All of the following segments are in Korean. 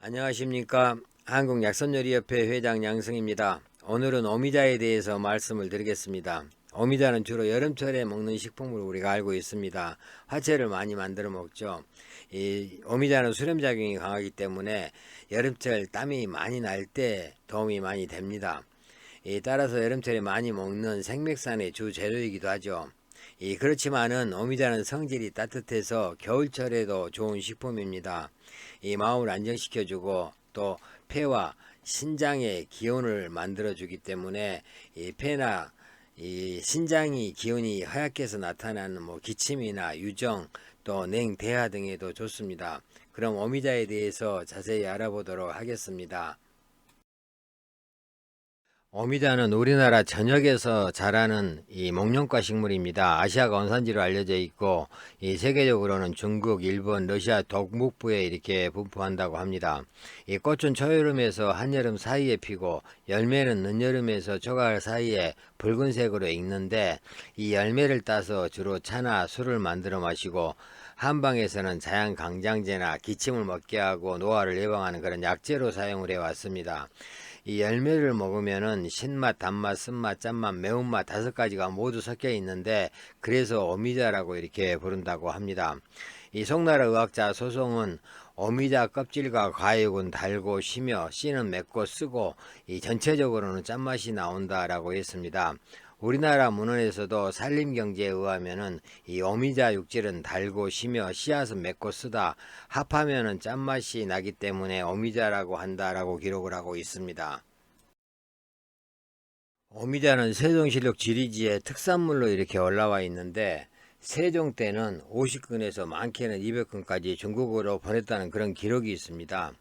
안녕하십니까. 한국약선요리협회 회장 양승입니다. 오늘은 오미자에 대해서 말씀을 드리겠습니다. 오미자는 주로 여름철에 먹는 식품으로 우리가 알고 있습니다. 화채를 많이 만들어 먹죠. 이 오미자는 수렴작용이 강하기 때문에 여름철 땀이 많이 날 때 도움이 많이 됩니다. 따라서 여름철에 많이 먹는 생맥산의 주 재료이기도 하죠. 그렇지만은 오미자는 성질이 따뜻해서 겨울철에도 좋은 식품입니다. 이 마음을 안정시켜주고 또 폐와 신장의 기운을 만들어주기 때문에 이 폐나 이 신장이 기운이 허약해서 나타나는 기침이나 유정 또 냉대하 등에도 좋습니다. 그럼 오미자에 대해서 자세히 알아보도록 하겠습니다. 오미자는 우리나라 전역에서 자라는 이 목련과 식물입니다. 아시아가 원산지로 알려져 있고 이 세계적으로는 중국, 일본, 러시아 동북부에 이렇게 분포한다고 합니다. 이 꽃은 초여름에서 한여름 사이에 피고 열매는 늦여름에서 초가을 사이에 붉은색으로 익는데 이 열매를 따서 주로 차나 술을 만들어 마시고 한방에서는 자양강장제나 기침을 먹게 하고 노화를 예방하는 그런 약재로 사용을 해왔습니다. 이 열매를 먹으면은 신맛, 단맛, 쓴맛, 짠맛, 매운맛 5가지가 모두 섞여 있는데 그래서 오미자라고 이렇게 부른다고 합니다. 이 송나라 의학자 소송은 오미자 껍질과 과육은 달고 시며 씨는 맵고 쓰고 이 전체적으로는 짠맛이 나온다라고 했습니다. 우리나라 문헌에서도 산림경제에 의하면은 이 오미자 육질은 달고 시며 씨앗은 맵고 쓰다 합하면은 짠맛이 나기 때문에 오미자라고 한다라고 기록을 하고 있습니다. 오미자는 세종실록 지리지에 특산물로 이렇게 올라와 있는데 세종 때는 50근에서 많게는 200근까지 중국으로 보냈다는 그런 기록이 있습니다.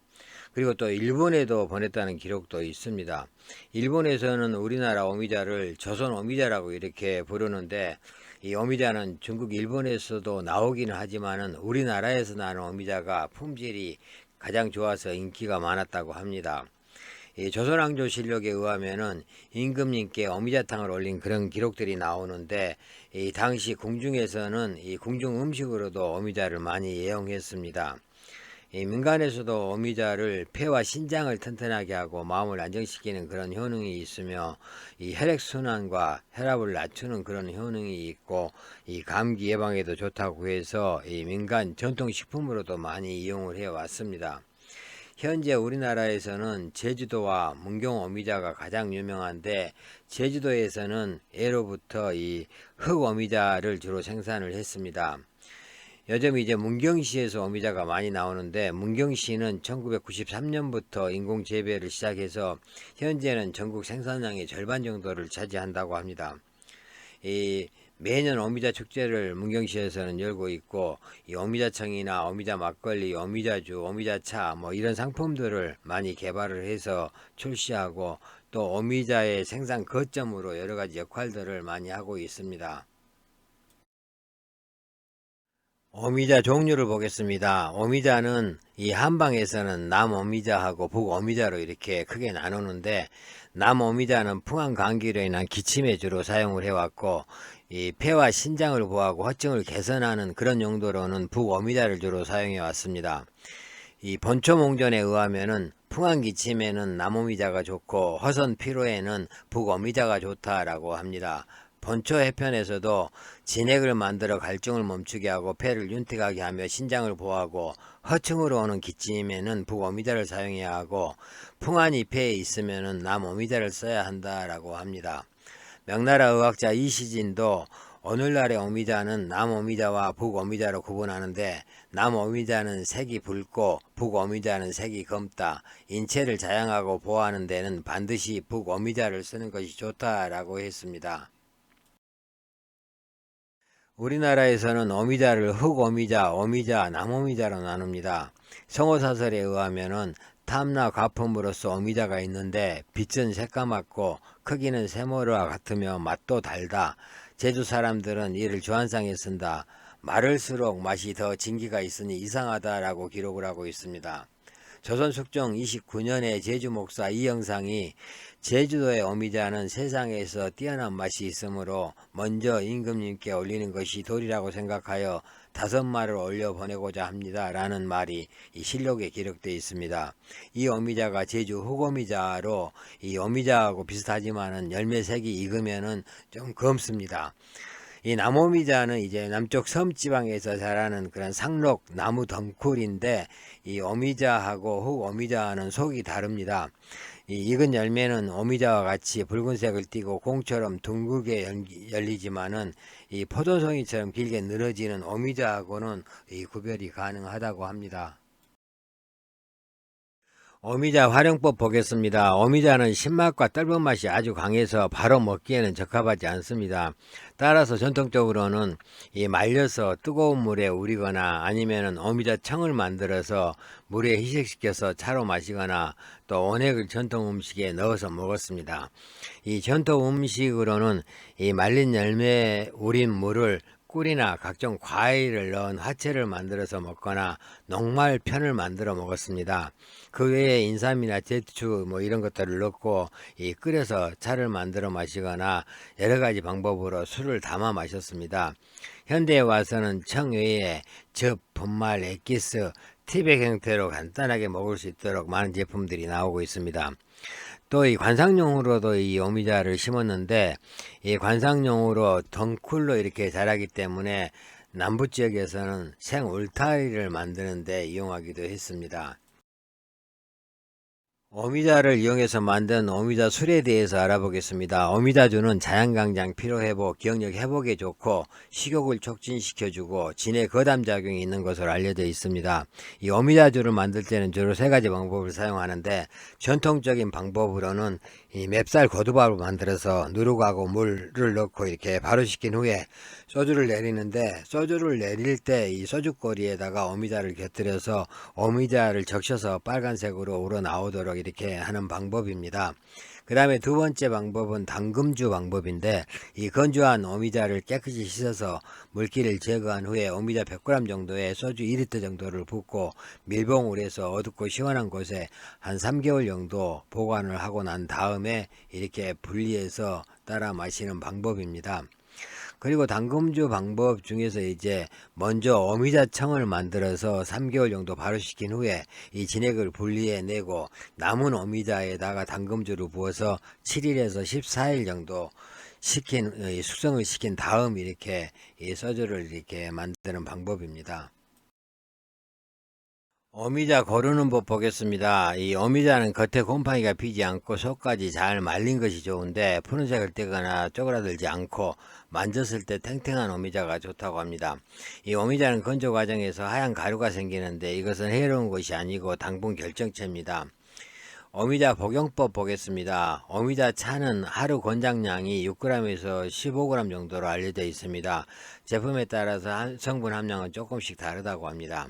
그리고 또 일본에도 보냈다는 기록도 있습니다. 일본에서는 우리나라 오미자를 조선 오미자라고 이렇게 부르는데 이 오미자는 중국 일본에서도 나오기는 하지만은 우리나라에서 나는 오미자가 품질이 가장 좋아서 인기가 많았다고 합니다. 이 조선왕조실록에 의하면은 임금님께 오미자탕을 올린 그런 기록들이 나오는데 이 당시 궁중에서는 이 궁중 음식으로도 오미자를 많이 애용했습니다. 이 민간에서도 오미자를 폐와 신장을 튼튼하게 하고 마음을 안정시키는 그런 효능이 있으며 이 혈액순환과 혈압을 낮추는 그런 효능이 있고 이 감기 예방에도 좋다고 해서 이 민간 전통식품으로도 많이 이용을 해 왔습니다. 현재 우리나라에서는 제주도와 문경 오미자가 가장 유명한데 제주도에서는 예로부터 이 흑오미자를 주로 생산을 했습니다. 요즘 이제 문경시에서 오미자가 많이 나오는데 문경시는 1993년부터 인공 재배를 시작해서 현재는 전국 생산량의 절반 정도를 차지한다고 합니다. 이 매년 오미자 축제를 문경시에서는 열고 있고 이 오미자청이나 오미자 막걸리, 오미자주, 오미자차 이런 상품들을 많이 개발을 해서 출시하고 또 오미자의 생산 거점으로 여러 가지 역할들을 많이 하고 있습니다. 오미자 종류를 보겠습니다. 오미자는 이 한방에서는 남오미자하고 북오미자로 이렇게 크게 나누는데 남오미자는 풍한 감기로 인한 기침에 주로 사용을 해왔고 이 폐와 신장을 보호하고 허증을 개선하는 그런 용도로는 북오미자를 주로 사용해 왔습니다. 이 본초몽전에 의하면은 풍한 기침에는 남오미자가 좋고 허선 피로에는 북오미자가 좋다라고 합니다. 본초 해편에서도 진액을 만들어 갈증을 멈추게 하고 폐를 윤택하게 하며 신장을 보호하고 허충으로 오는 기침에는 북오미자를 사용해야 하고 풍한이 폐에 있으면은 남오미자를 써야 한다라고 합니다. 명나라 의학자 이시진도 오늘날의 오미자는 남오미자와 북오미자로 구분하는데 남오미자는 색이 붉고 북오미자는 색이 검다. 인체를 자양하고 보호하는 데는 반드시 북오미자를 쓰는 것이 좋다라고 했습니다. 우리나라에서는 오미자를 흑오미자, 오미자, 남오미자로 나눕니다. 성호사설에 의하면은 탐나 과품으로서 오미자가 있는데 빛은 새까맣고 크기는 세모와 같으며 맛도 달다. 제주 사람들은 이를 주안상에 쓴다. 마를수록 맛이 더 진기가 있으니 이상하다라고 기록을 하고 있습니다. 조선숙종 29년에 제주 목사 이영상이 제주도의 오미자는 세상에서 뛰어난 맛이 있으므로 먼저 임금님께 올리는 것이 도리라고 생각하여 5마리를 올려 보내고자 합니다. 라는 말이 이 실록에 기록되어 있습니다. 이 어미자가 제주 흑어미자로 이 어미자하고 비슷하지만은 열매색이 익으면은 좀 검습니다. 이 남어미자는 이제 남쪽 섬지방에서 자라는 그런 상록 나무 덩쿨인데, 이 어미자하고 흑어미자는 속이 다릅니다. 이 익은 열매는 어미자와 같이 붉은색을 띠고 공처럼 둥글게 열리지만은 이 포도송이처럼 길게 늘어지는 어미자하고는 이 구별이 가능하다고 합니다. 어미자 활용법 보겠습니다. 어미자는 신맛과 떫은 맛이 아주 강해서 바로 먹기에는 적합하지 않습니다. 따라서 전통적으로는 이 말려서 뜨거운 물에 우리거나 아니면은 어미자 청을 만들어서 물에 희석시켜서 차로 마시거나 또 원액을 전통 음식에 넣어서 먹었습니다. 이 전통 음식으로는 이 말린 열매에 우린 물을 꿀이나 각종 과일을 넣은 화채를 만들어서 먹거나 녹말편을 만들어 먹었습니다. 그 외에 인삼이나 대추 이런 것들을 넣고 끓여서 차를 만들어 마시거나 여러 가지 방법으로 술을 담아 마셨습니다. 현대에 와서는 청 외에 즙, 분말, 액기스, 티백 형태로 간단하게 먹을 수 있도록 많은 제품들이 나오고 있습니다. 또 이 관상용으로도 이 어미자를 심었는데, 이 관상용으로 덩쿨로 이렇게 자라기 때문에 남부 지역에서는 생 울타리를 만드는데 이용하기도 했습니다. 어미자를 이용해서 만든 어미자 술에 대해서 알아보겠습니다. 어미자주는 자양강장, 피로회복, 기억력 회복에 좋고 식욕을 촉진시켜주고 진해 거담작용이 있는 것으로 알려져 있습니다. 이 어미자주를 만들 때는 주로 3가지 방법을 사용하는데, 전통적인 방법으로는 이 맵쌀 고두밥을 만들어서 누룩하고 물을 넣고 이렇게 발효시킨 후에 소주를 내리는데, 소주를 내릴 때 이 소주꼬리에다가 어미자를 곁들여서 어미자를 적셔서 빨간색으로 우러나오도록 이렇게 하는 방법입니다. 그 다음에 2번째 방법은 담금주 방법인데, 이 건조한 어미자를 깨끗이 씻어서 물기를 제거한 후에 어미자 100g 정도에 소주 2리터 정도를 붓고 밀봉을 해서 어둡고 시원한 곳에 한 3개월 정도 보관을 하고 난 다음에 이렇게 분리해서 따라 마시는 방법입니다. 그리고 담금주 방법 중에서 이제 먼저 어미자청을 만들어서 3개월 정도 발효시킨 후에 이 진액을 분리해내고 남은 어미자에다가 담금주를 부어서 7일에서 14일 정도 숙성을 시킨 다음 이렇게 이 소주를 이렇게 만드는 방법입니다. 어미자 고르는 법 보겠습니다. 이 어미자는 겉에 곰팡이가 피지 않고 속까지 잘 말린 것이 좋은데, 푸른색을 떼거나 쪼그라들지 않고 만졌을 때 탱탱한 어미자가 좋다고 합니다. 이 어미자는 건조 과정에서 하얀 가루가 생기는데, 이것은 해로운 것이 아니고 당분 결정체입니다. 어미자 복용법 보겠습니다. 어미자 차는 하루 권장량이 6g에서 15g 정도로 알려져 있습니다. 제품에 따라서 성분 함량은 조금씩 다르다고 합니다.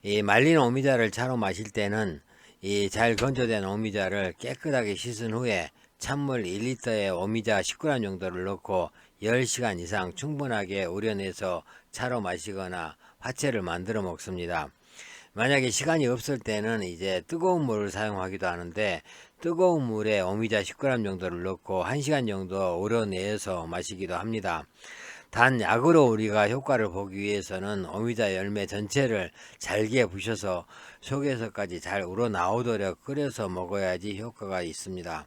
이 말린 어미자를 차로 마실 때는 이 잘 건조된 어미자를 깨끗하게 씻은 후에 찬물 1리터에 어미자 10g 정도를 넣고 10시간 이상 충분하게 우려내서 차로 마시거나 화채를 만들어 먹습니다. 만약에 시간이 없을 때는 이제 뜨거운 물을 사용하기도 하는데, 뜨거운 물에 어미자 10g 정도를 넣고 1시간 정도 우려내서 마시기도 합니다. 단 약으로 우리가 효과를 보기 위해서는 어미자 열매 전체를 잘게 부셔서 속에서까지 잘 우러나오도록 끓여서 먹어야지 효과가 있습니다.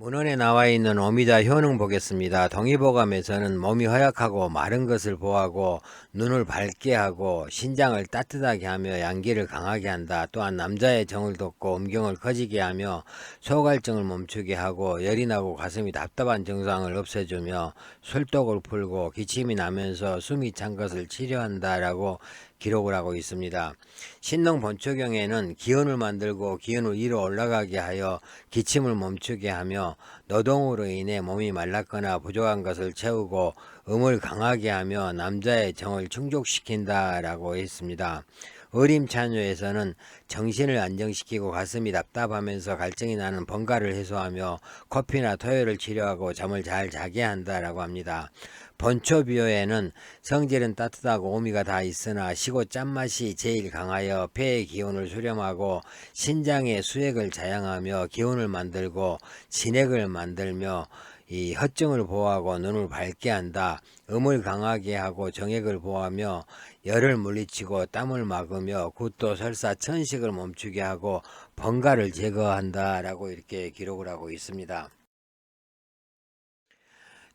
문헌에 나와 있는 어미자 효능 보겠습니다. 동의보감에서는 몸이 허약하고 마른 것을 보하고 눈을 밝게 하고 신장을 따뜻하게 하며 양기를 강하게 한다. 또한 남자의 정을 돋고 음경을 커지게 하며 소갈증을 멈추게 하고 열이 나고 가슴이 답답한 증상을 없애주며 술독을 풀고 기침이 나면서 숨이 찬 것을 치료한다라고 기록을 하고 있습니다. 신농 본초경에는 기운을 만들고 기운을 위로 올라가게 하여 기침을 멈추게 하며 노동으로 인해 몸이 말랐거나 부족한 것을 채우고 음을 강하게 하며 남자의 정을 충족시킨다라고 했습니다. 의림찬요에서는 정신을 안정시키고 가슴이 답답하면서 갈증이 나는 번가를 해소하며 코피나 토요를 치료하고 잠을 잘 자게 한다라고 합니다. 본초비호에는 성질은 따뜻하고 오미가 다 있으나 시고 짠맛이 제일 강하여 폐의 기운을 수렴하고 신장의 수액을 자양하며 기운을 만들고 진액을 만들며 이 허증을 보호하고 눈을 밝게 한다. 음을 강하게 하고 정액을 보호하며 열을 물리치고 땀을 막으며 굿도 설사 천식을 멈추게 하고 번가를 제거한다 라고 이렇게 기록을 하고 있습니다.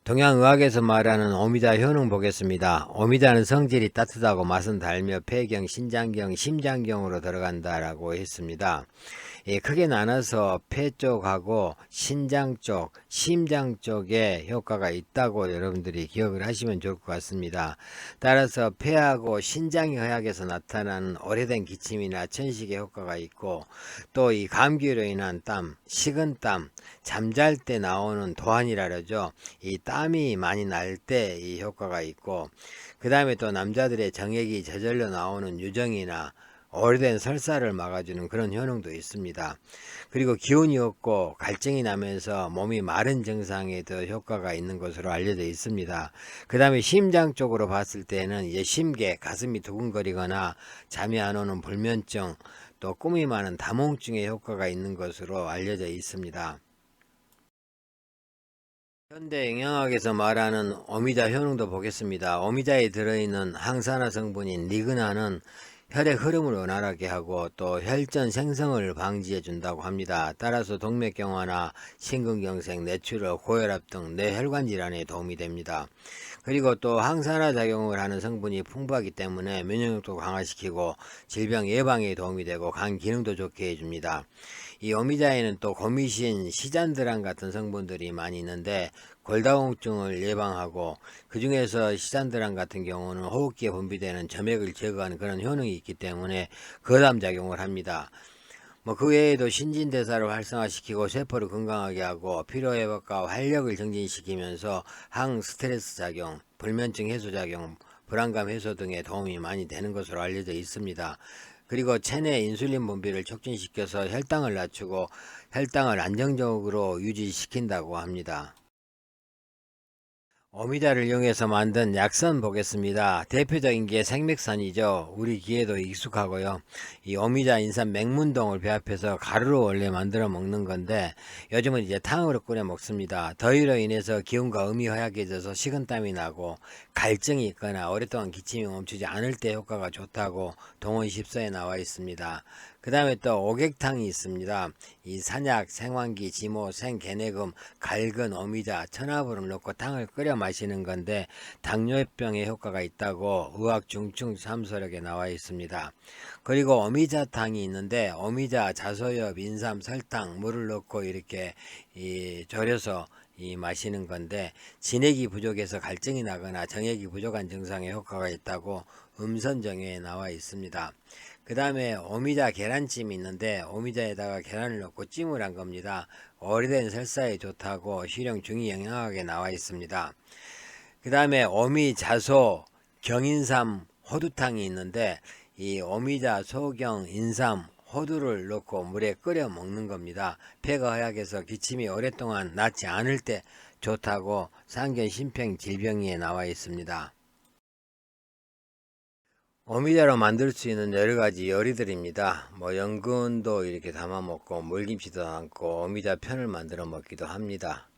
동양의학에서 말하는 오미자 효능 보겠습니다. 오미자는 성질이 따뜻하고 맛은 달며 폐경, 신장경, 심장경으로 들어간다라고 했습니다. 크게 나눠서 폐 쪽하고 신장 쪽, 심장 쪽에 효과가 있다고 여러분들이 기억을 하시면 좋을 것 같습니다. 따라서 폐하고 신장의 허약에서 나타나는 오래된 기침이나 천식의 효과가 있고, 또 이 감기로 인한 땀, 식은땀, 잠잘 때 나오는 도안이라 그러죠. 이 땀이 많이 날 때 이 효과가 있고, 그 다음에 또 남자들의 정액이 저절로 나오는 유정이나 오래된 설사를 막아주는 그런 효능도 있습니다. 그리고 기운이 없고 갈증이 나면서 몸이 마른 증상에도 효과가 있는 것으로 알려져 있습니다. 그 다음에 심장 쪽으로 봤을 때는 심계, 가슴이 두근거리거나 잠이 안 오는 불면증, 또 꿈이 많은 다몽증에 효과가 있는 것으로 알려져 있습니다. 현대 영양학에서 말하는 오미자 효능도 보겠습니다. 오미자에 들어있는 항산화 성분인 리그나는 혈액 흐름을 원활하게 하고 또 혈전 생성을 방지해 준다고 합니다. 따라서 동맥경화나 심근경색, 뇌출혈, 고혈압 등 뇌혈관 질환에 도움이 됩니다. 그리고 또 항산화 작용을 하는 성분이 풍부하기 때문에 면역력도 강화시키고 질병 예방에 도움이 되고 간 기능도 좋게 해줍니다. 이 오미자에는 또 고미신, 시잔드란 같은 성분들이 많이 있는데 골다공증을 예방하고, 그 중에서 시잔드란 같은 경우는 호흡기에 분비되는 점액을 제거하는 그런 효능이 있기 때문에 거담 작용을 합니다. 그 외에도 신진대사를 활성화시키고 세포를 건강하게 하고 피로회복과 활력을 증진시키면서 항스트레스 작용, 불면증 해소 작용, 불안감 해소 등에 도움이 많이 되는 것으로 알려져 있습니다. 그리고 체내 인슐린 분비를 촉진시켜서 혈당을 낮추고 혈당을 안정적으로 유지시킨다고 합니다. 오미자를 이용해서 만든 약선 보겠습니다. 대표적인 게 생맥산이죠. 우리 귀에도 익숙하고요. 이 오미자, 인삼, 맹문동을 배합해서 가루로 원래 만들어 먹는 건데 요즘은 이제 탕으로 끓여 먹습니다. 더위로 인해서 기운과 음이 허약해져서 식은땀이 나고 갈증이 있거나 오랫동안 기침이 멈추지 않을 때 효과가 좋다고 동원십서에 나와 있습니다. 그 다음에 또 오객탕이 있습니다. 이 산약, 생황기, 지모, 생개내금, 갈근, 오미자, 천하부를 넣고 탕을 끓여 마시는 건데 당뇨병에 효과가 있다고 의학 중증 참서력에 나와 있습니다. 그리고 오미자탕이 있는데 오미자, 자소엽, 인삼, 설탕, 물을 넣고 이렇게 졸여서 마시는 건데 진액이 부족해서 갈증이 나거나 정액이 부족한 증상에 효과가 있다고 음선정에 나와 있습니다. 그 다음에 오미자 계란찜이 있는데 오미자에다가 계란을 넣고 찜을 한 겁니다. 오래된 설사에 좋다고 실용 중위 영양학에 나와 있습니다. 그 다음에 오미자소, 경인삼, 호두탕이 있는데 이 오미자, 소경, 인삼, 호두를 넣고 물에 끓여 먹는 겁니다. 폐가 허약해서 기침이 오랫동안 낫지 않을 때 좋다고 상견심평질병위에 나와 있습니다. 오미자로 만들 수 있는 여러가지 요리들입니다. 연근도 이렇게 담아 먹고 물김치도 담고 오미자 편을 만들어 먹기도 합니다.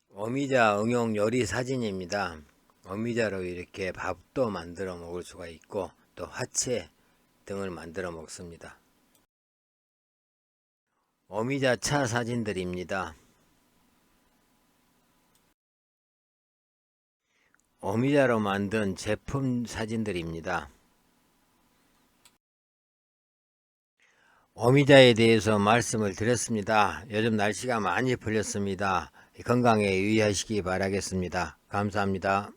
오미자 응용 요리 사진입니다. 오미자로 이렇게 밥도 만들어 먹을 수가 있고 또 화채 등을 만들어 먹습니다. 오미자 차 사진들입니다. 오미자로 만든 제품 사진들입니다. 오미자에 대해서 말씀을 드렸습니다. 요즘 날씨가 많이 풀렸습니다. 건강에 유의하시기 바라겠습니다. 감사합니다.